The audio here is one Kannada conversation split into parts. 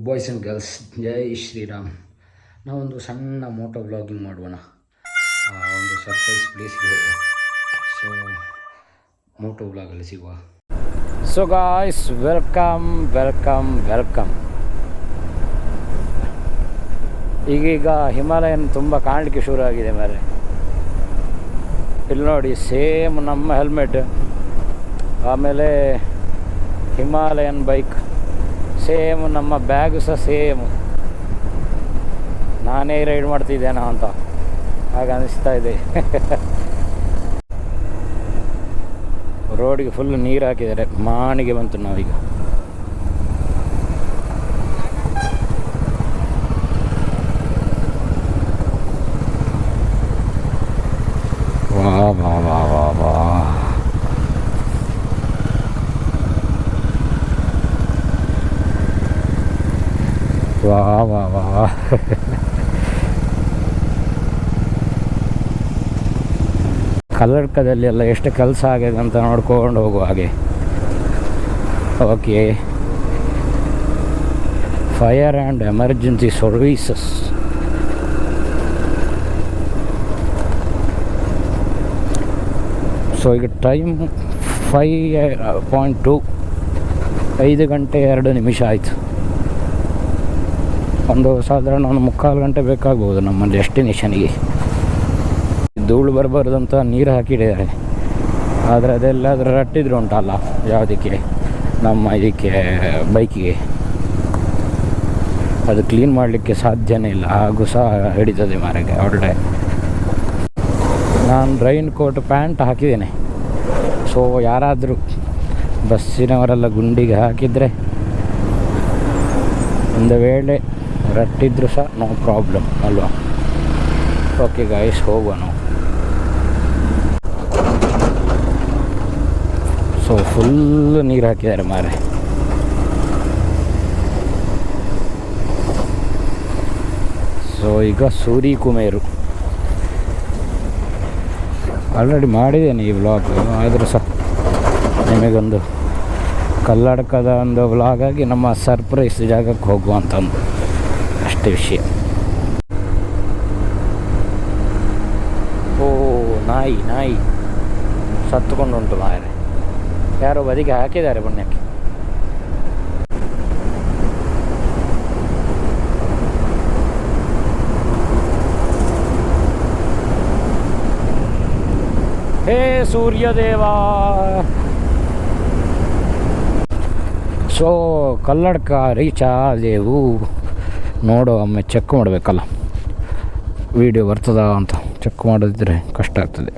ಬಾಯ್ಸ್ ಆ್ಯಂಡ್ ಗರ್ಲ್ಸ್, ಜೈ ಶ್ರೀರಾಮ್. ನಾವೊಂದು ಸಣ್ಣ ಮೋಟೋ ವ್ಲಾಗಿಂಗ್ ಮಾಡುವ ಒಂದು ಸರ್ಪ್ರೈಸ್ ಪ್ಲೇಸ್ಗೆ ಹೋಗುವ. ಸೊ ಮೋಟೋ ವ್ಲಾಗಲ್ಲಿ ಸಿಗುವ. So guys, welcome. ಈಗೀಗ ಹಿಮಾಲಯನ್ ತುಂಬ ಕಾಣಲಿಕ್ಕೆ ಶುರು ಆಗಿದೆ ಮಾರೆ. ಇಲ್ಲಿ ನೋಡಿ, ಸೇಮ್ ನಮ್ಮ ಹೆಲ್ಮೆಟ್, ಆಮೇಲೆ ಹಿಮಾಲಯನ್ ಬೈಕ್ ಸೇಮ್, ನಮ್ಮ ಬ್ಯಾಗು ಸಹ ಸೇಮ್. ನಾನೇ ರೈಡ್ ಮಾಡ್ತಿದ್ದೇನಾ ಅಂತ ಹಾಗೆ ಅನಿಸ್ತಾ ಇದೆ. ರೋಡಿಗೆ ಫುಲ್ ನೀರು ಹಾಕಿದ್ದಾರೆ, ಮಾಣಿಗೆ ಬಂತು ನಾವೀಗ. ವಾ ವಾ ವಾ ವಾ ವಾ ವಾ ವಾ ವಾ ಕಲ್ಲಡ್ಕದಲ್ಲಿ ಎಲ್ಲ ಎಷ್ಟು ಕೆಲಸ ಆಗಿದೆ ಅಂತ ನೋಡ್ಕೊಂಡು ಹೋಗುವ ಹಾಗೆ. Okay, fire and emergency services. So ಈಗ ಟೈಮ್ 5:2, 5 ಗಂಟೆ 2 ನಿಮಿಷ ಆಯಿತು. ಸಾಧಾರಣ ಒಂದು 3/4 ಗಂಟೆ ಬೇಕಾಗ್ಬೋದು ನಮ್ಮ ಡೆಸ್ಟಿನೇಷನಿಗೆ. ಧೂಳು ಬರಬಾರ್ದಂತ ನೀರು ಹಾಕಿಟ್ಟಿದ್ದಾರೆ, ಆದರೆ ಅದೆಲ್ಲಾದರೂ ರಟ್ಟಿದ್ರು ಉಂಟಲ್ಲ ಯಾವುದಕ್ಕೆ, ನಮ್ಮ ಇದಕ್ಕೆ ಬೈಕಿಗೆ, ಅದು ಕ್ಲೀನ್ ಮಾಡಲಿಕ್ಕೆ ಸಾಧ್ಯನೇ ಇಲ್ಲ. ಹಾಗೂ ಸಹ ಹಿಡಿತದೆ ಮಾರಿಗೆ ಒಳ್ಳೆ. ನಾನು ರೈನ್ ಕೋಟ್ ಪ್ಯಾಂಟ್ ಹಾಕಿದ್ದೇನೆ. ಸೊ ಯಾರಾದರೂ ಬಸ್ಸಿನವರೆಲ್ಲ ಗುಂಡಿಗೆ ಹಾಕಿದರೆ ಒಂದು ವೇಳೆ ರಟ್ಟಿದ್ರು ಸಹ ನೋ ಪ್ರಾಬ್ಲಮ್ ಅಲ್ವಾ. ಓಕೆ ಗಾಯ್ಸ್, ಹೋಗುವ ನಾವು. ಸೊ ಫುಲ್ ನೀರು ಹಾಕಿದ್ದಾರೆ ಮಾರೆ. ಸೊ ಈಗ ಸೂರಿ ಕುಮೇರು ಆಲ್ರೆಡಿ ಮಾಡಿದ್ದೇನೆ ಈ ವ್ಲಾಗ್, ಆದರೂ ಸಹ ನಿಮಗೊಂದು ಕಲ್ಲಡ್ಕದ ಒಂದು ವ್ಲಾಗ್ ಆಗಿ ನಮ್ಮ ಸರ್ಪ್ರೈಸ್ ಜಾಗಕ್ಕೆ ಹೋಗುವಂತ ಒಂದು ಅಷ್ಟೇ ವಿಷಯ. ಓ ನಾಯಿ ಸತ್ತುಕೊಂಡು ಉಂಟು ಮಾರೆ. ಯಾರೋ ಬದಿಗೆ ಹಾಕಿದ್ದಾರೆ ಪುಣ್ಯಕ್ಕೆ. ಹೇ ಸೂರ್ಯದೇವ. ಸೊ ಕಲ್ಲಡ್ಕ ರೀಚ್ ಆದೆವು. ನೋಡೋ, ಒಮ್ಮೆ ಚೆಕ್ ಮಾಡಬೇಕಲ್ಲ, ವಿಡಿಯೋ ಬರ್ತದ ಅಂತ. ಚೆಕ್ ಮಾಡಿದ್ರೆ ಕಷ್ಟ ಆಗ್ತದೆ.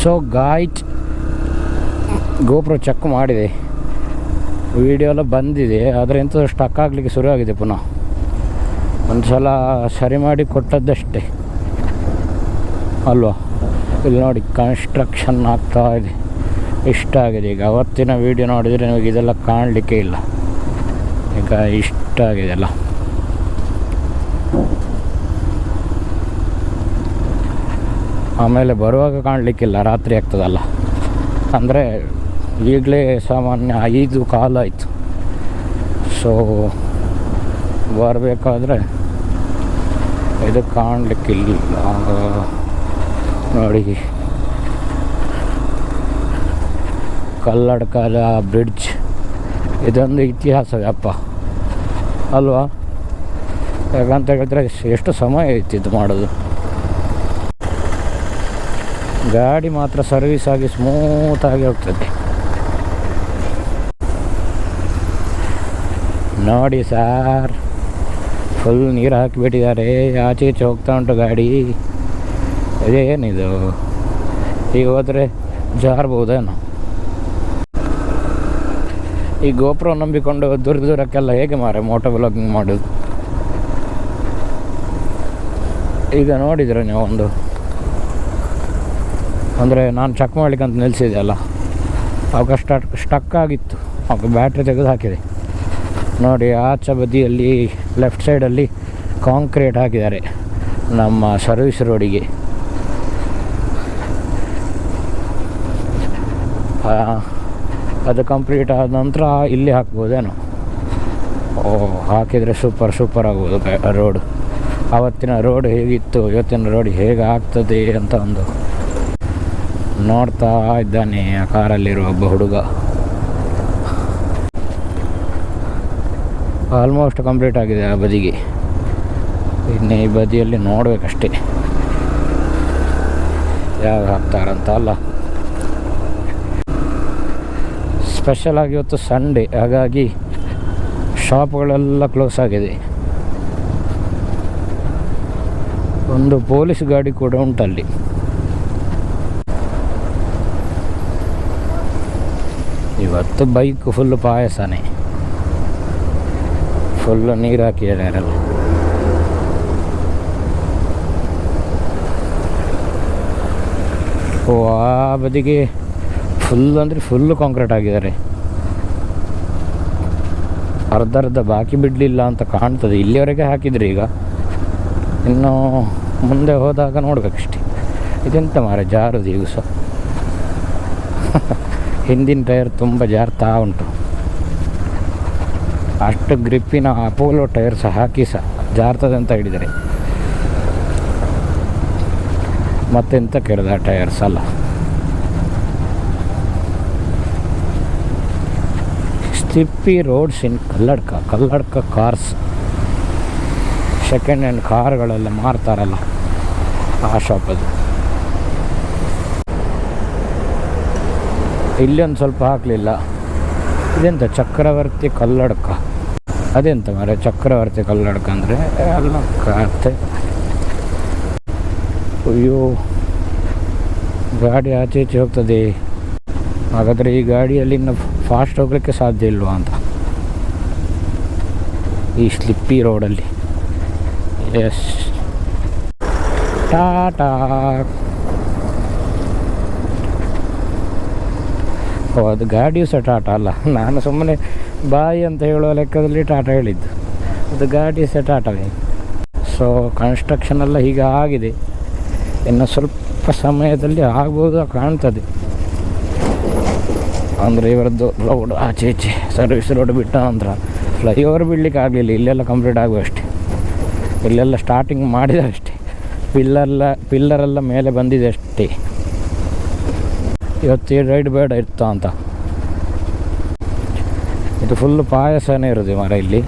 ಸೊ ಗಾಯ್ಸ್, ಗೋಪ್ರೋ ಚೆಕ್ ಮಾಡಿದೆ, ವಿಡಿಯೋ ಎಲ್ಲ ಬಂದಿದೆ, ಆದರೆ ಎಂಥ ಸ್ಟಕ್ ಆಗಲಿಕ್ಕೆ ಶುರು ಆಗಿದೆ ಪುನಃ. ಒಂದು ಸಲ ಸರಿ ಮಾಡಿ ಕೊಟ್ಟದ್ದಷ್ಟೇ ಅಲ್ವಾ. ಇಲ್ಲಿ ನೋಡಿ, ಕನ್ಸ್ಟ್ರಕ್ಷನ್ ಆಗ್ತಾ ಇದೆ. ಇಷ್ಟ ಆಗಿದೆ ಈಗ. ಅವತ್ತಿನ ವೀಡಿಯೋ ನೋಡಿದರೆ ನಿಮಗೆ ಇದೆಲ್ಲ ಕಾಣಲಿಕ್ಕೆ ಇಲ್ಲ. ಈಗ ಇಷ್ಟ ಆಗಿದೆ ಅಲ್ಲ. ಆಮೇಲೆ ಬರುವಾಗ ಕಾಣಲಿಕ್ಕಿಲ್ಲ, ರಾತ್ರಿ ಆಗ್ತದಲ್ಲ. ಅಂದರೆ ಈಗಲೇ ಸಾಮಾನ್ಯ 5:15 ಆಯಿತು. ಸೊ ಬರಬೇಕಾದ್ರೆ ಇದು ಕಾಣಲಿಕ್ಕಿಲ್ಲ. ನೋಡಿ, ಕಲ್ಲಡ್ಕದ ಬ್ರಿಡ್ಜ್, ಇದೊಂದು ಇತಿಹಾಸವೇ ಅಪ್ಪ ಅಲ್ವಾ. ಯಾಕಂತ ಹೇಳಿದ್ರೆ ಎಷ್ಟು ಸಮಯ ಇತ್ತಿದ್ದು ಮಾಡೋದು. ಗಾಡಿ ಮಾತ್ರ ಸರ್ವಿಸ್ ಆಗಿ ಸ್ಮೂತಾಗಿ ಹೋಗ್ತದೆ. ನೋಡಿ ಸಾರ್, ಫುಲ್ ನೀರು ಹಾಕಿಬಿಟ್ಟಿದ್ದಾರೆ. ಆಚೆ ಈಚೆ ಹೋಗ್ತಾ ಉಂಟು ಗಾಡಿ. ಇದೇನಿದು, ಈಗ ಹೋದರೆ ಜಾರ್ಬೋದೇನೋ. ಈ ಗೋಪ್ರೋ ನಂಬಿಕೊಂಡು ದೂರಕ್ಕೆಲ್ಲ ಹೇಗೆ ಮಾರೆ ಮೋಟೋ ವ್ಲಾಗಿಂಗ್ ಮಾಡೋದು. ಈಗ ನೋಡಿದರೆ ನೀವು, ಅಂದರೆ ನಾನು ಚೆಕ್ ಮಾಡ್ಲಿಕ್ಕೆ ಅಂತ ನಿಲ್ಲಿಸಿದೆ ಅಲ್ಲ, ಆವಾಗ ಸ್ಟಕ್ ಆಗಿತ್ತು. ಆವಾಗ ಬ್ಯಾಟ್ರಿ ತೆಗೆದು ಹಾಕಿದೆ. ನೋಡಿ, ಆಚೆ ಬದಿಯಲ್ಲಿ ಲೆಫ್ಟ್ ಸೈಡಲ್ಲಿ ಕಾಂಕ್ರೀಟ್ ಹಾಕಿದ್ದಾರೆ ನಮ್ಮ ಸರ್ವಿಸ್ ರೋಡಿಗೆ. ಅದು ಕಂಪ್ಲೀಟ್ ಆದ ನಂತರ ಇಲ್ಲಿ ಹಾಕ್ಬೋದೇನೋ. ಹಾಕಿದರೆ ಸೂಪರ್ ಆಗ್ಬೋದು ರೋಡು. ಆವತ್ತಿನ ರೋಡ್ ಹೇಗಿತ್ತು, ಇವತ್ತಿನ ರೋಡ್ ಹೇಗೆ ಆಗ್ತದೆ ಅಂತ ಒಂದು ನೋಡ್ತಾ ಇದ್ದಾನೆ ಆ ಕಾರಲ್ಲಿರುವ ಒಬ್ಬ ಹುಡುಗ. ಆಲ್ಮೋಸ್ಟ್ ಕಂಪ್ಲೀಟ್ ಆಗಿದೆ ಆ ಬದಿಗೆ, ಇನ್ನು ಈ ಬದಿಯಲ್ಲಿ ನೋಡಬೇಕಷ್ಟೇ ಯಾವಾಗ ಹಾಕ್ತಾರಂತ. ಅಲ್ಲ, ಸ್ಪೆಷಲ್ ಆಗಿ ಇವತ್ತು ಸಂಡೇ, ಹಾಗಾಗಿ ಶಾಪ್ಗಳೆಲ್ಲ ಕ್ಲೋಸ್ ಆಗಿದೆ. ಒಂದು ಪೊಲೀಸ್ ಗಾಡಿ ಕೂಡ ಉಂಟಲ್ಲಿ. ಇವತ್ತು ಬೈಕ್ ಫುಲ್ಲು ಪಾಯಸನೇ, ಫುಲ್ಲು ನೀರು ಹಾಕಿದ್ದಾರೆ. ಆ ಬದಿಗೆ ಫುಲ್ಲು ಕಾಂಕ್ರೀಟ್ ಆಗಿದ್ದಾರೆ. ಅರ್ಧ ಬಾಕಿ ಬಿಡಲಿಲ್ಲ ಅಂತ ಕಾಣ್ತದೆ. ಇಲ್ಲಿವರೆಗೆ ಹಾಕಿದ್ರಿ, ಈಗ ಇನ್ನು ಮುಂದೆ ಹೋದಾಗ ನೋಡ್ಬೇಕಷ್ಟೆ. ಇದೆಂತ ಮಾರೆ ಜಾರುದು ಈಗ ಸಹ ಹಿಂದಿನ ಟೈರ್ ತುಂಬ ಜಾರ್ತಾ ಉಂಟು. ಅಷ್ಟು ಗ್ರಿಪ್ಪಿನ ಅಪೋಲೋ ಟೈರ್ ಸಹ ಹಾಕಿ ಸಹ ಜಾರ್ತದೆ ಅಂತ ಹೇಳಿದರೆ ಮತ್ತೆಂತ ಕೇಳಿದ ಟೈರ್ಸ್ ಅಲ್ಲ. Slippy roads in Kalladka cars. Second hand ಕಾರ್ಗಳೆಲ್ಲ ಮಾರ್ತಾರಲ್ಲ ಆ ಶಾಪ್ ಅದು. ಇಲ್ಲಿ ಒಂದು ಸ್ವಲ್ಪ ಹಾಕಲಿಲ್ಲ. ಇದೆಂತ ಚಕ್ರವರ್ತಿ ಕಲ್ಲಡ್ಕ, ಅದೆಂತ ಮಾರೆ ಚಕ್ರವರ್ತಿ ಕಲ್ಲಡ್ಕ ಅಂದರೆ ಅಲ್ಲ ಕತೆ. ಅಯ್ಯೋ, ಗಾಡಿ ಆಚೆ ಈಚೆ ಹೋಗ್ತದೆ. ಹಾಗಾದರೆ ಈ ಗಾಡಿಯಲ್ಲಿ ಇನ್ನು ಫಾಸ್ಟ್ ಹೋಗಲಿಕ್ಕೆ ಸಾಧ್ಯ ಇಲ್ವಾ ಅಂತ ಈ ಸ್ಲಿಪ್ಪಿ ರೋಡಲ್ಲಿ. ಎಸ್, ಟಾಟಾ. ಅದು ಗಾಡಿಯೂ ಸಹ ಟಾಟಾ ಅಲ್ಲ, ನಾನು ಸುಮ್ಮನೆ ಬಾಯಿ ಅಂತ ಹೇಳುವ ಲೆಕ್ಕದಲ್ಲಿ ಟಾಟಾ ಹೇಳಿದ್ದು. ಅದು ಗಾಡಿ ಸಹ ಟಾಟಾವೇ. ಸೊ ಕನ್ಸ್ಟ್ರಕ್ಷನ್ ಎಲ್ಲ ಹೀಗೆ ಆಗಿದೆ, ಇನ್ನು ಸ್ವಲ್ಪ ಸಮಯದಲ್ಲಿ ಆಗ್ಬೋದು ಕಾಣ್ತದೆ. ಅಂದರೆ ಇವರದ್ದು ರೋಡ್ ಆಚೆ ಈಚೆ ಸರ್ವಿಸ್ ರೋಡ್ ಬಿಟ್ಟ ನಂತರ ಫ್ಲೈಓವರ್ ಬಿಡಲಿಕ್ಕೆ ಆಗಲಿಲ್ಲ. ಇಲ್ಲೆಲ್ಲ ಕಂಪ್ಲೀಟ್ ಆಗುವ ಅಷ್ಟೇ, ಇಲ್ಲೆಲ್ಲ ಸ್ಟಾರ್ಟಿಂಗ್ ಮಾಡಿದೆ ಅಷ್ಟೇ. ಪಿಲ್ಲರೆಲ್ಲ ಮೇಲೆ ಬಂದಿದೆ ಅಷ್ಟೇ. ಇವತ್ತು ರೈಡ್ ಬೇಡ ಇತ್ತು ಅಂತ. ಇದು ಫುಲ್ಲು ಪಾಯಸನೇ ಇರೋದು ಮರ. ಇಲ್ಲಿ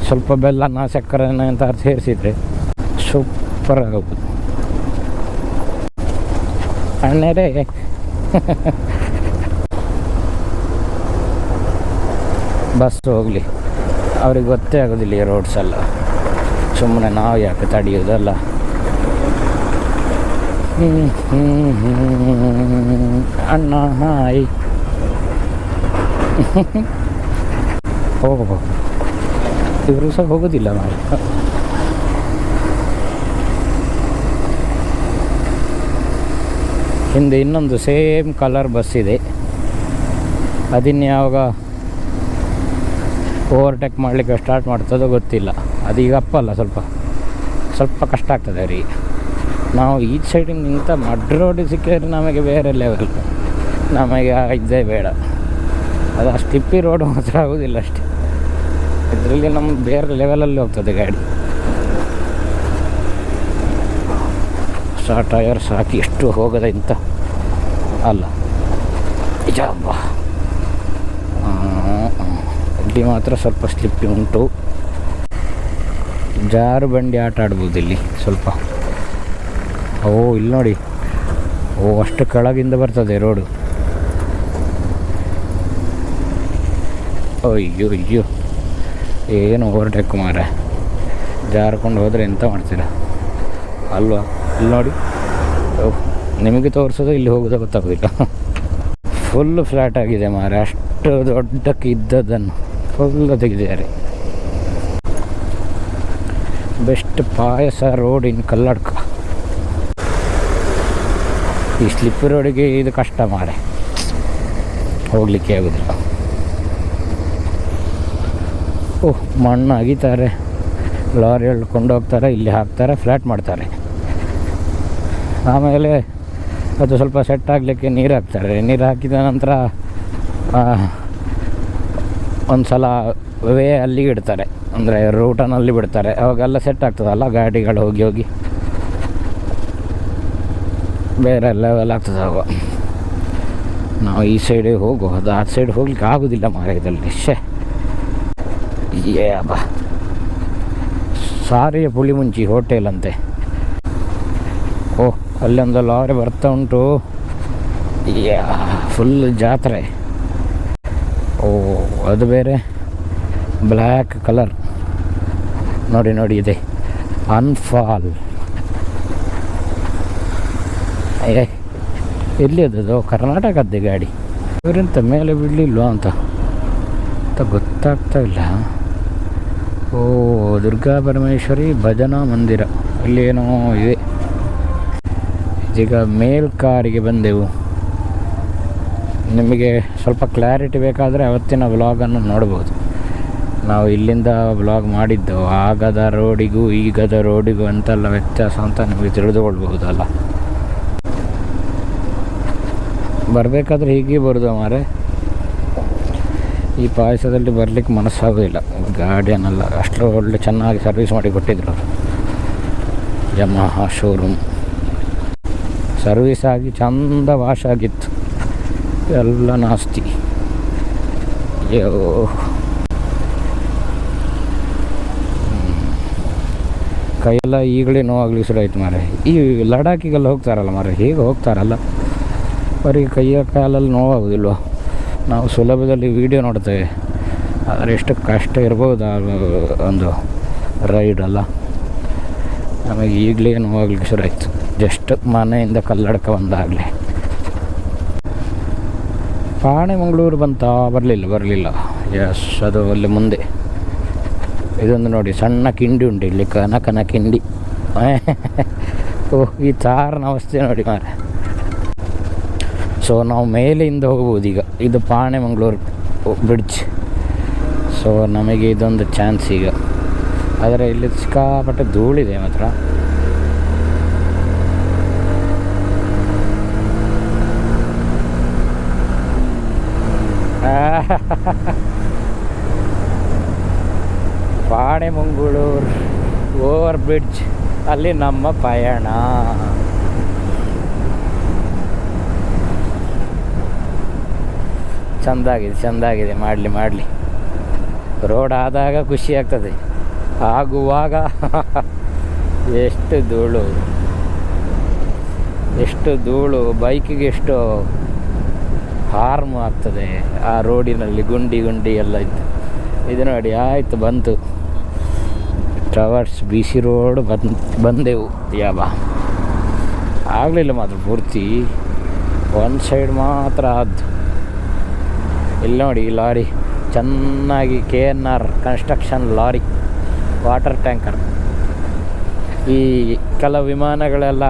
ಸ್ವಲ್ಪ ಬೆಲ್ಲನ ಸಕ್ಕರೆನ ಅಂತ ಸೇರಿಸಿದರೆ ಸೂಪರ್ ಆಗೋದು. ಅಣ್ಣರೇ ಬಸ್ ಹೋಗಲಿ, ಅವ್ರಿಗೆ ಗೊತ್ತೇ ಆಗೋದಿಲ್ಲ ಈ ರೋಡ್ಸ್ ಎಲ್ಲ. ಸುಮ್ಮನೆ ನಾವು ಯಾಕೆ ತಡೆಯೋದಲ್ಲ. ಅಣ್ಣ ಹಾಯ್. ಹೋಗೋ, ಇವರು ಸಹ ಹೋಗೋದಿಲ್ಲ ಮಾಡಿ. ಹಿಂದೆ ಇನ್ನೊಂದು ಸೇಮ್ ಕಲರ್ ಬಸ್ ಇದೆ. ಅದನ್ನು ಯಾವಾಗ ಓವರ್ಟೇಕ್ ಮಾಡಲಿಕ್ಕೆ ಸ್ಟಾರ್ಟ್ ಮಾಡ್ತದೋ ಗೊತ್ತಿಲ್ಲ. ಅದೀಗ ಅಪ್ಪಲ್ಲ, ಸ್ವಲ್ಪ ಕಷ್ಟ ಆಗ್ತದೆ ಅವರಿಗೆ. ನಾವು ಈ ಸೈಡಿಂದ ನಿಂತ ಮಡ್ ರೋಡಿಗೆ ಸಿಕ್ಕಿದ್ರೆ ನಮಗೆ ಬೇರೆ ಲೆವೆಲ್, ನಮಗೆ ಇದ್ದೇ ಬೇಡ. ಅದು ಆ ಸ್ಲಿಪ್ಪಿ ರೋಡ್ ಮಾತ್ರ ಆಗೋದಿಲ್ಲ ಅಷ್ಟೇ. ಇದರಲ್ಲಿ ನಮ್ಗೆ ಬೇರೆ ಲೆವೆಲಲ್ಲಿ ಹೋಗ್ತದೆ ಗಾಡಿ. ಹೊಸ ಟಯರ್ಸ್ ಹಾಕಿ ಎಷ್ಟು ಹೋಗದೆ ಇಂತ ಅಲ್ಲ ನಿಜಬ್ಬ. ಇಲ್ಲಿ ಮಾತ್ರ ಸ್ವಲ್ಪ ಸ್ಲಿಪ್ಪಿ ಉಂಟು. ಜಾರು ಬಂಡಿ ಆಟ ಆಡ್ಬೋದು ಇಲ್ಲಿ ಸ್ವಲ್ಪ. ಇಲ್ಲಿ ನೋಡಿ, ಅಷ್ಟು ಕೆಳಗಿಂದ ಬರ್ತದೆ ರೋಡು. ಅಯ್ಯೋ ಏನು ಓವರ್ಟೇಕ್ ಮಾರ. ಜಾರ್ಕೊಂಡು ಹೋದರೆ ಎಂತ ಮಾಡ್ತೀರಾ ಅಲ್ವಾ. ಇಲ್ಲಿ ನೋಡಿ, ನಿಮಗೆ ತೋರಿಸೋದು ಇಲ್ಲಿ ಹೋಗೋದು ಗೊತ್ತಾಗೋದಿಲ್ಲ. ಫುಲ್ಲು ಫ್ಲ್ಯಾಟ್ ಆಗಿದೆ ಮಾರ. ಅಷ್ಟು ದೊಡ್ಡಕ್ಕೆ ಇದ್ದದನ್ನು ಫುಲ್ಲು ತೆಗೆದಿದ್ದಾರೆ. ಬೆಸ್ಟ್ ಪಾಯಸ ರೋಡ್ ಇನ್ ಕಲ್ಲಡ್ಕ. ಈ ಸ್ಲಿಪ್ ರೋಡಿಗೆ ಇದು ಕಷ್ಟ ಮಾರೆ, ಹೋಗಲಿಕ್ಕೆ ಆಗೋದಿಲ್ಲ. ಮಣ್ಣು ಅಗಿತಾರೆ, ಲಾರಿ ಎಳ್ಕೊಂಡು ಹೋಗ್ತಾರೆ, ಇಲ್ಲಿ ಹಾಕ್ತಾರೆ, ಫ್ಲ್ಯಾಟ್ ಮಾಡ್ತಾರೆ. ಆಮೇಲೆ ಅದು ಸ್ವಲ್ಪ ಸೆಟ್ ಆಗಲಿಕ್ಕೆ ನೀರು ಹಾಕ್ತಾರೆ. ನೀರು ಹಾಕಿದ ನಂತರ ಒಂದು ಸಲ ವೇ ಅಲ್ಲಿಗೆ ಇಡ್ತಾರೆ, ಅಂದರೆ ರೂಟನಲ್ಲಿ ಬಿಡ್ತಾರೆ, ಅವಾಗೆಲ್ಲ ಸೆಟ್ ಆಗ್ತದಲ್ಲ ಗಾಡಿಗಳು ಹೋಗಿ ಹೋಗಿ ಬೇರೆ ಲೆವೆಲ್ ಆಗ್ತದೆ ಅವಾಗ. ನಾವು ಈ ಸೈಡಿಗೆ ಹೋಗೋದು, ಆ ಸೈಡ್ ಹೋಗ್ಲಿಕ್ಕೆ ಆಗೋದಿಲ್ಲ ಮಾರ್ಗದಲ್ಲಿ. ಏ ಅಬ್ಬಾ, ಸಾರಿಯ ಪುಳಿಮುಂಚಿ ಹೋಟೆಲ್ ಅಂತೆ. ಓಹ್, ಅಲ್ಲೊಂದು ಲಾರಿ ಬರ್ತಾ ಉಂಟು. ಫುಲ್ ಜಾತ್ರೆ. ಓ, ಅದು ಬೇರೆ ಬ್ಲ್ಯಾಕ್ ಕಲರ್ ನೋಡಿ ನೋಡಿ ಇದೆ ಅನ್ಫಾಲ್. ಎಲ್ಲಿ ಅದು? ಕರ್ನಾಟಕದ್ದೇ ಗಾಡಿ. ಇವರಿಂತ ಮೇಲೆ ಬಿಡಲಿಲ್ವಾ ಅಂತ ಗೊತ್ತಾಗ್ತಾ ಇಲ್ಲ. ಓ, ದುರ್ಗಾ ಪರಮೇಶ್ವರಿ ಭಜನಾ ಮಂದಿರ ಅಲ್ಲೇನೋ ಇದೆ. ಇದೀಗ ಮೇಲ್ ಕಾರಿಗೆ ಬಂದೆವು. ನಿಮಗೆ ಸ್ವಲ್ಪ ಕ್ಲಾರಿಟಿ ಬೇಕಾದರೆ ಅವತ್ತಿನ ವ್ಲಾಗನ್ನು ನೋಡ್ಬೋದು. ನಾವು ಇಲ್ಲಿಂದ ವ್ಲಾಗ್ ಮಾಡಿದ್ದು, ಆಗದ ರೋಡಿಗೂ ಈಗದ ರೋಡಿಗೂ ಅಂತೆಲ್ಲ ವ್ಯತ್ಯಾಸ ಅಂತ ನಿಮಗೆ ತಿಳಿದುಕೊಳ್ಬಹುದಲ್ಲ. ಬರಬೇಕಾದ್ರೆ ಹೀಗೆ ಬರೋದು ಮಾರೆ. ಈ ಪಾಯಸದಲ್ಲಿ ಬರಲಿಕ್ಕೆ ಮನಸ್ಸಾಗೋದಿಲ್ಲ. ಗಾಡಿಯನ್ನೆಲ್ಲ ಅಷ್ಟು ಒಳ್ಳೆ ಚೆನ್ನಾಗಿ ಸರ್ವಿಸ್ ಮಾಡಿ ಕೊಟ್ಟಿದ್ರು ಅವರು. ಯಮಹಾ ಶೋರೂಮ್ ಸರ್ವಿಸ್ ಆಗಿ ಚಂದ ವಾಶ್ ಆಗಿತ್ತು, ಎಲ್ಲ ನಾಸ್ತಿ. ಅಯ್ಯೋ, ಕೈಯೆಲ್ಲ ಈಗಲೇ ನೋವಾಗ್ಲಿಕ್ಕೆ ಶುರು ಆಯ್ತು ಮಾರೆ. ಈ ಲಡಾಖಿಗೆಲ್ಲ ಹೋಗ್ತಾರಲ್ಲ ಮಾರೆ, ಹೇಗೆ ಹೋಗ್ತಾರಲ್ಲ, ಅವರಿಗೆ ಕೈಯ ಕಾಲಲ್ಲಿ ನೋವಾಗೋದಿಲ್ವ? ನಾವು ಸುಲಭದಲ್ಲಿ ವೀಡಿಯೋ ನೋಡ್ತೇವೆ, ಆದರೆ ಎಷ್ಟು ಕಷ್ಟ ಇರ್ಬೋದು ಒಂದು ರೈಡಲ್ಲ. ನಮಗೆ ಈಗಲೇ ನೋವಾಗ್ಲಿಕ್ಕೆ ಶುರು ಆಯಿತು, ಜಸ್ಟ್ ಮನೆಯಿಂದ ಕಲ್ಲಡ್ಕ ಬಂದಾಗಲೇ. ಪಾಣೆಮಂಗಳೂರು ಬಂತಾ? ಬರಲಿಲ್ಲ. ಎಸ್, ಅದು ಅಲ್ಲಿ ಮುಂದೆ ಇದೊಂದು ನೋಡಿ, ಸಣ್ಣ ಕಿಂಡಿ ಉಂಟು ಇಲ್ಲಿ, ಕನಕನ ಕಿಂಡಿ. ಓಹ್, ಈ ತಾರನ ಅವಸ್ಥೆ ನೋಡಿ ಮಾರೆ. ಸೊ ನಾವು ಮೇಲೆಯಿಂದ ಹೋಗ್ಬೋದು ಈಗ. ಇದು ಪಾಣೆಮಂಗಳೂರು ಬ್ರಿಡ್ಜ್. ಸೊ ನಮಗೆ ಇದೊಂದು ಚಾನ್ಸ್ ಈಗ. ಆದರೆ ಇಲ್ಲಿ ಸಿಕ್ಕಾಪಟ್ಟೆ ಧೂಳಿದೆ ಮಾತ್ರ. ಪಾಣೆಮಂಗಳೂರು ಓವರ್ ಬ್ರಿಡ್ಜ್, ಅಲ್ಲಿ ನಮ್ಮ ಪಯಣ. ಚೆಂದಾಗಿದೆ. ಮಾಡಲಿ ರೋಡ್ ಆದಾಗ ಖುಷಿ ಆಗ್ತದೆ, ಆಗುವಾಗ ಎಷ್ಟು ಧೂಳು ಬೈಕಿಗೆ ಎಷ್ಟು ಹಾರ್ಮ್ ಆಗ್ತದೆ. ಆ ರೋಡಿನಲ್ಲಿ ಗುಂಡಿ ಎಲ್ಲ ಇತ್ತು. ಇದು ನೋಡಿ, ಆಯಿತು, ಬಂತು ಟ್ರಾವರ್ಸ್ BC ರೋಡ್ ಬಂದೆವು. ಆಗಲಿಲ್ಲ ಮಾತ್ರ ಪೂರ್ತಿ, ಒಂದು ಸೈಡ್ ಮಾತ್ರ ಆದ್ದು. ಇಲ್ಲಿ ನೋಡಿ, ಈ ಲಾರಿ ಚೆನ್ನಾಗಿ KNR construction lorry, water tanker. ಈ ಕೆಲವು ವಿಮಾನಗಳೆಲ್ಲ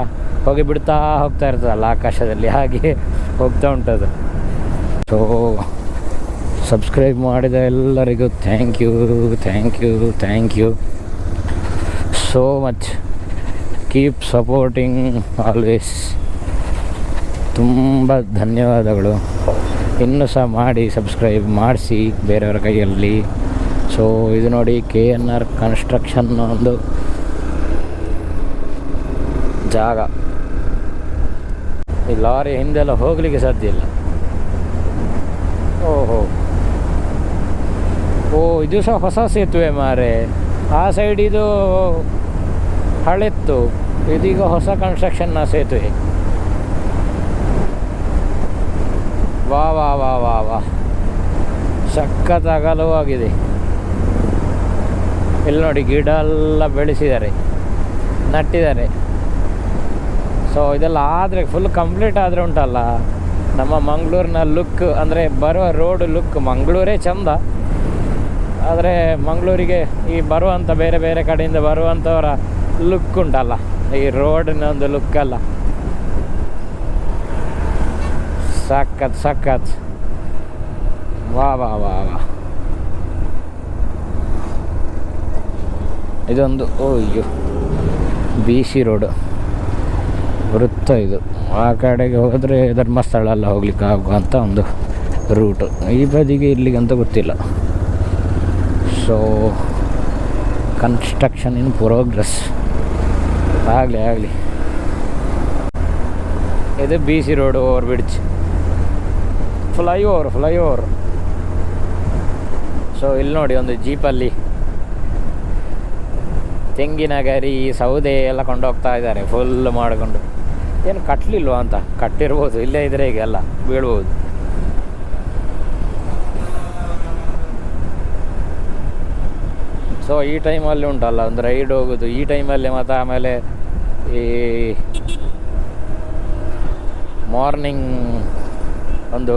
ಹೋಗಿ ಬಿಡ್ತಾ ಹೋಗ್ತಾ ಇರ್ತದಲ್ಲ ಆಕಾಶದಲ್ಲಿ, ಹಾಗೆ ಹೋಗ್ತಾ ಉಂಟದು. ಸೊ ಸಬ್ಸ್ಕ್ರೈಬ್ ಮಾಡಿದ ಎಲ್ಲರಿಗೂ thank you so much. Keep supporting always. ತುಂಬ ಧನ್ಯವಾದಗಳು. ಇನ್ನೂ ಸಹ ಮಾಡಿ, ಸಬ್ಸ್ಕ್ರೈಬ್ ಮಾಡಿಸಿ ಬೇರೆಯವರ ಕೈಯಲ್ಲಿ. ಸೊ ಇದು ನೋಡಿ, KNR ಕನ್ಸ್ಟ್ರಕ್ಷನ್ ಒಂದು ಜಾಗ. ಈ ಲಾರಿ ಹಿಂದೆಲ್ಲ ಹೋಗಲಿಕ್ಕೆ ಸಾಧ್ಯ ಇಲ್ಲ. ಓ, ಇದು ಸಹ ಹೊಸ ಸೇತುವೆ ಮಾರೆ. ಆ ಸೈಡ್ ಇದು ಹಳೆತ್ತು, ಇದೀಗ ಹೊಸ ಕನ್ಸ್ಟ್ರಕ್ಷನ್ನ ಸೇತುವೆ. ವಾ ಸಖತ್ ಅಗಲವಾಗಿದೆ. ಇಲ್ಲಿ ನೋಡಿ, ಗಿಡ ಎಲ್ಲ ಬೆಳೆಸಿದ್ದಾರೆ, ನಟ್ಟಿದ್ದಾರೆ. ಸೊ ಇದೆಲ್ಲ ಆದರೆ ಫುಲ್ ಕಂಪ್ಲೀಟ್ ಆದರೆ ಉಂಟಲ್ಲ, ನಮ್ಮ ಮಂಗಳೂರಿನ ಲುಕ್, ಅಂದರೆ ಬರುವ ರೋಡ್ ಲುಕ್. ಮಂಗಳೂರೇ ಚಂದ, ಆದರೆ ಮಂಗಳೂರಿಗೆ ಈ ಬರುವಂಥ ಬೇರೆ ಬೇರೆ ಕಡೆಯಿಂದ ಬರುವಂಥವರ ಲುಕ್ ಉಂಟಲ್ಲ, ಈ ರೋಡಿನ ಒಂದು ಲುಕ್ ಅಲ್ಲ, ಸಖತ್. ವಾ ಇದೊಂದು ಅಯ್ಯೋ BC ರೋಡು ವೃತ್ತ. ಇದು ಆ ಕಡೆಗೆ ಹೋದರೆ ಧರ್ಮಸ್ಥಳ ಎಲ್ಲ ಹೋಗ್ಲಿಕ್ಕೆ ಆಗುವಂಥ ಒಂದು ರೂಟು. ಈ ಬದಿಗೆ ಇಲ್ಲಿಗೆ ಅಂತ ಗೊತ್ತಿಲ್ಲ. So construction in progress. ಆಗಲಿ. ಇದು B C road over bridge, flyover. So ಇಲ್ಲಿ ನೋಡಿ ಒಂದು ಜೀಪಲ್ಲಿ ತೆಂಗಿನ ಗರಿ ಸೌದೆ ಎಲ್ಲ ಕೊಂಡೋಗ್ತಾ ಇದ್ದಾರೆ ಫುಲ್ ಮಾಡಿಕೊಂಡು. ಏನು ಕಟ್ಟಲಿಲ್ವಾ ಅಂತ? ಕಟ್ಟಿರ್ಬೋದು, ಇಲ್ಲೇ ಇದ್ರೆ ಈಗ ಎಲ್ಲ ಬೀಳ್ಬೋದು. ಸೊ ಈ ಟೈಮಲ್ಲಿ ಉಂಟಲ್ಲ ಒಂದು ರೈಡ್ ಹೋಗೋದು ಈ ಟೈಮಲ್ಲಿ, ಮತ್ತು ಆಮೇಲೆ ಈ ಮಾರ್ನಿಂಗ್ ಒಂದು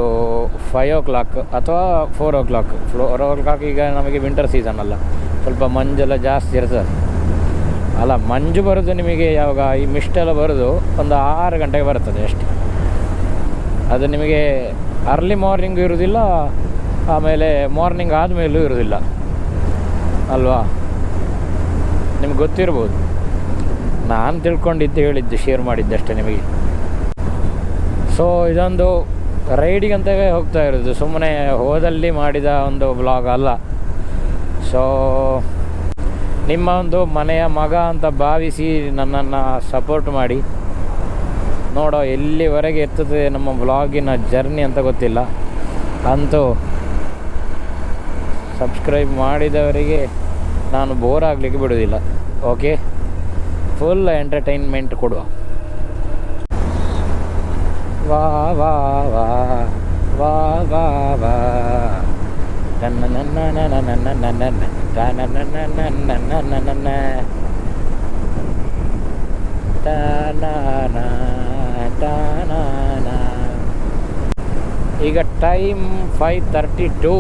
5 o'clock ಅಥವಾ 4 o'clock. 4 o'clock ಈಗ ನಮಗೆ ವಿಂಟರ್ ಸೀಸನ್ ಅಲ್ಲ, ಸ್ವಲ್ಪ ಮಂಜೆಲ್ಲ ಜಾಸ್ತಿ ಇರ್ತದೆ ಅಲ್ಲ. ಮಂಜು ಬರೋದು ನಿಮಗೆ ಯಾವಾಗ ಈ ಮಿಸ್ಟೆಲ್ಲ ಬರೋದು ಒಂದು 6 ಗಂಟೆಗೆ ಬರ್ತದೆ ಅಷ್ಟೇ. ಅದು ನಿಮಗೆ ಅರ್ಲಿ ಮಾರ್ನಿಂಗ್ ಇರೋದಿಲ್ಲ, ಆಮೇಲೆ ಮಾರ್ನಿಂಗ್ ಆದಮೇಲೂ ಇರೋದಿಲ್ಲ ಅಲ್ವಾ? ನಿಮ್ಗೆ ಗೊತ್ತಿರ್ಬೋದು. ನಾನು ತಿಳ್ಕೊಂಡಿದ್ದು ಹೇಳಿದ್ದು, ಶೇರ್ ಮಾಡಿದ್ದೆ ಅಷ್ಟೇ ನಿಮಗೆ. ಸೊ ಇದೊಂದು ರೈಡಿಗಂತವೇ ಹೋಗ್ತಾ ಇರೋದು, ಸುಮ್ಮನೆ ಹೋದಲ್ಲಿ ಮಾಡಿದ ಒಂದು ವ್ಲಾಗ್ ಅಲ್ಲ. ಸೊ ನಿಮ್ಮ ಒಂದು ಮನೆಯ ಮಗ ಅಂತ ಭಾವಿಸಿ ನನ್ನನ್ನು ಸಪೋರ್ಟ್ ಮಾಡಿ. ನೋಡೋ ಎಲ್ಲಿವರೆಗೆ ಇರ್ತದೆ ನಮ್ಮ ವ್ಲಾಗಿನ ಜರ್ನಿ ಅಂತ ಗೊತ್ತಿಲ್ಲ, ಅಂತೂ ಸಬ್ಸ್ಕ್ರೈಬ್ ಮಾಡಿದವರಿಗೆ ನಾನು ಬೋರ್ ಆಗಲಿಕ್ಕೆ ಬಿಡೋದಿಲ್ಲ. ಓಕೆ, ಫುಲ್ ಎಂಟರ್ಟೈನ್ಮೆಂಟ್ ಕೊಡುವ. ವಾ ವಾ ವಾ ವಾ ವಾ ವಾ ನನ್ನ ನನ್ನ ನನ್ನ ನನ್ನ ನನ್ನ ಈಗ ಟೈಮ್ 5:32.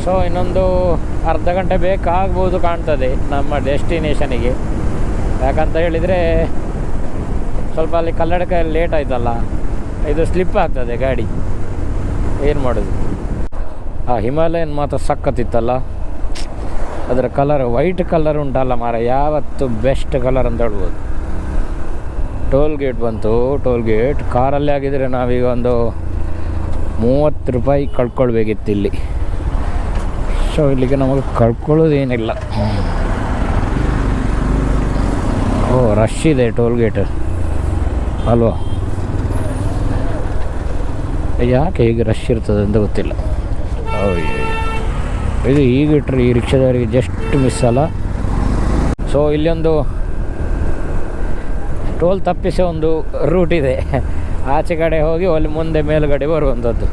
ಸೊ ಇನ್ನೊಂದು ಅರ್ಧ ಗಂಟೆ ಬೇಕಾಗ್ಬೋದು ಕಾಣ್ತದೆ ನಮ್ಮ ಡೆಸ್ಟಿನೇಷನಿಗೆ. ಯಾಕಂತ ಹೇಳಿದರೆ ಸ್ವಲ್ಪ ಅಲ್ಲಿ ಕಲ್ಲಡಕ ಲೇಟ್ ಆಯ್ತಲ್ಲ, ಇದು ಸ್ಲಿಪ್ ಆಗ್ತದೆ ಗಾಡಿ, ಏನು ಮಾಡೋದು. ಆ ಹಿಮಾಲಯನ್ ಮಾತ್ರ ಸಖತ್ತಿತ್ತಲ್ಲ, ಅದರ ಕಲರ್ ವೈಟ್ ಕಲರ್ ಉಂಟಲ್ಲ ಮಾರ, ಯಾವತ್ತು ಬೆಸ್ಟ್ ಕಲರ್ ಅಂತ ಹೇಳ್ಬೋದು. ಟೋಲ್ ಗೇಟ್ ಬಂತು, ಟೋಲ್ ಗೇಟ್ ಕಾರಲ್ಲಿ ಆಗಿದ್ರೆ ನಾವೀಗ ಒಂದು 30 ರೂಪಾಯಿ ಕಳ್ಕೊಳ್ಬೇಕಿತ್ತು ಇಲ್ಲಿ. ಸೊ ಇಲ್ಲಿಗೆ ನಮಗೆ ಕಳ್ಕೊಳ್ಳೋದೇನಿಲ್ಲ. ಓ ರಶ್ ಇದೆ ಟೋಲ್ ಗೇಟ್ ಅಲ್ವಾ? ಯಾಕೆ ಹೀಗೆ ರಶ್ ಇರ್ತದೆ ಅಂತ ಗೊತ್ತಿಲ್ಲ. ಇದು ಈಗಿಟ್ರೆ ಈ ರಿಕ್ಷಾದವರಿಗೆ ಜಸ್ಟ್ ಮಿಸ್ ಅಲ್ಲ. ಸೊ ಇಲ್ಲೊಂದು ಟೋಲ್ ತಪ್ಪಿಸೋ ಒಂದು ರೂಟ್ ಇದೆ, ಆಚೆ ಕಡೆ ಹೋಗಿ ಅಲ್ಲಿ ಮುಂದೆ ಮೇಲುಗಡೆ ಬರುವಂಥದ್ದು.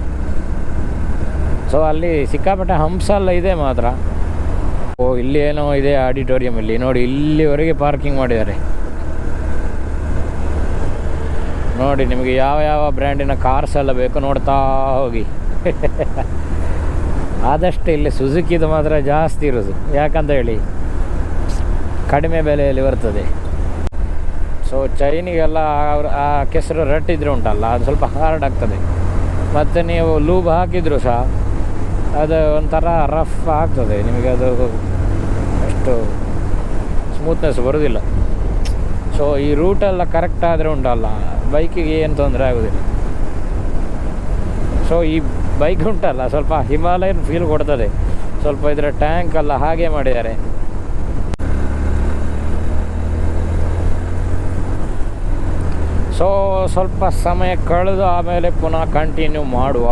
ಸೊ ಅಲ್ಲಿ ಸಿಕ್ಕಾಪಟ್ಟೆ ಹಂಸ ಎಲ್ಲ ಇದೆ ಮಾತ್ರ. ಓ ಇಲ್ಲಿ ಏನೋ ಇದೆ ಆಡಿಟೋರಿಯಂ, ಇಲ್ಲಿ ನೋಡಿ ಇಲ್ಲಿವರೆಗೆ ಪಾರ್ಕಿಂಗ್ ಮಾಡಿದ್ದಾರೆ ನೋಡಿ. ನಿಮಗೆ ಯಾವ ಯಾವ ಬ್ರ್ಯಾಂಡಿನ ಕಾರ್ಸ್ ಎಲ್ಲ ಬೇಕು ನೋಡ್ತಾ ಹೋಗಿ. ಆದಷ್ಟು ಇಲ್ಲಿ ಸುಜುಕಿದು ಮಾತ್ರ ಜಾಸ್ತಿ ಇರೋದು, ಯಾಕಂತ ಹೇಳಿ ಕಡಿಮೆ ಬೆಲೆಯಲ್ಲಿ ಬರ್ತದೆ. ಸೊ ಚೈನಿಗೆಲ್ಲ ಆ ಕೆಸರು ರಟ್ಟಿದ್ರೆ ಉಂಟಲ್ಲ, ಅದು ಸ್ವಲ್ಪ ಹಾರ್ಡ್ ಆಗ್ತದೆ. ಮತ್ತು ನೀವು ಲೂಬ್ ಹಾಕಿದ್ರು ಸಹ ಅದು ಒಂಥರ ರಫ್ ಆಗ್ತದೆ ನಿಮಗೆ, ಅದು ಅಷ್ಟು ಸ್ಮೂತ್ನೆಸ್ ಬರೋದಿಲ್ಲ. ಸೊ ಈ ರೂಟೆಲ್ಲ ಕರೆಕ್ಟ್ ಆದರೆ ಉಂಟಲ್ಲ, ಬೈಕಿಗೆ ಏನು ತೊಂದರೆ ಆಗೋದಿಲ್ಲ. ಸೊ ಈ ಬೈಕ್ ಉಂಟಲ್ಲ ಸ್ವಲ್ಪ ಹಿಮಾಲಯನ್ ಫೀಲ್ ಕೊಡ್ತದೆ, ಸ್ವಲ್ಪ ಇದರ ಟ್ಯಾಂಕ್ ಎಲ್ಲ ಹಾಗೆ ಮಾಡಿದ್ದಾರೆ. ಸೊ ಸ್ವಲ್ಪ ಸಮಯ ಕಳೆದು ಆಮೇಲೆ ಪುನಃ ಕಂಟಿನ್ಯೂ ಮಾಡುವ.